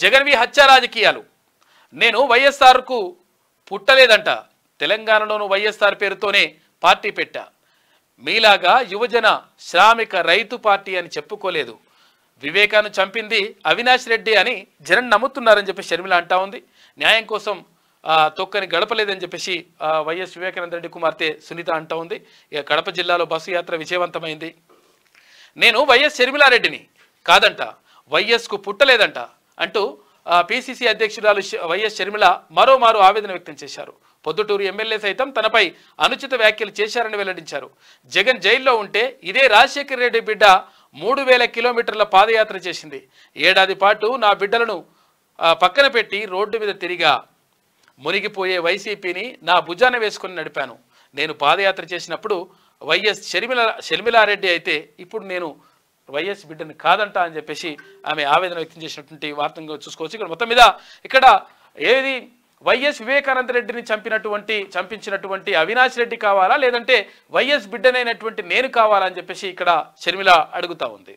జగన్వి హత్య రాజకీయాలు. నేను వైఎస్ఆర్కు పుట్టలేదంట, తెలంగాణలోను వైఎస్ఆర్ పేరుతోనే పార్టీ పెట్టా. మీలాగా యువజన శ్రామిక రైతు పార్టీ అని చెప్పుకోలేదు. వివేకాన్ని చంపింది అవినాష్ రెడ్డి అని జనం నమ్ముతున్నారని చెప్పి షర్మిల అంటా ఉంది. న్యాయం కోసం తొక్కని గడపలేదని చెప్పేసి వైఎస్ వివేకానంద రెడ్డి కుమార్తె సునీత అంటా ఉంది. ఇక కడప జిల్లాలో బస్సు యాత్ర విజయవంతమైంది. నేను వైఎస్ షర్మిలారెడ్డిని కాదంట, వైఎస్కు పుట్టలేదంట అంటూ పిసిసి అధ్యక్షురాలు వైఎస్ షర్మిల మరోమారు ఆవేదన వ్యక్తం చేశారు. పొద్దుటూరు ఎమ్మెల్యే సైతం తనపై అనుచిత వ్యాఖ్యలు చేశారని వెల్లడించారు. జగన్ జైల్లో ఉంటే ఇదే రాజశేఖర రెడ్డి బిడ్డ 3000 కిలోమీటర్ల పాదయాత్ర చేసింది. ఏడాది పాటు నా బిడ్డలను పక్కన పెట్టి రోడ్డు మీద తిరిగా మునిగిపోయే వైసీపీని నా భుజాన వేసుకుని నడిపాను. నేను పాదయాత్ర చేసినప్పుడు వైఎస్ షర్మిలారెడ్డి అయితే ఇప్పుడు నేను వైఎస్ బిడ్డని కాదంట అని చెప్పేసి ఆమె ఆవేదన వ్యక్తం చేసినటువంటి వార్తగా చూసుకోవచ్చు. ఇక్కడ మొత్తం మీద ఇక్కడ ఏది వైఎస్ వివేకానంద రెడ్డిని చంపించినటువంటి అవినాష్ రెడ్డి కావాలా, లేదంటే వైఎస్ బిడ్డనైనటువంటి నేను కావాలా అని చెప్పేసి ఇక్కడ షర్మిల అడుగుతా ఉంది.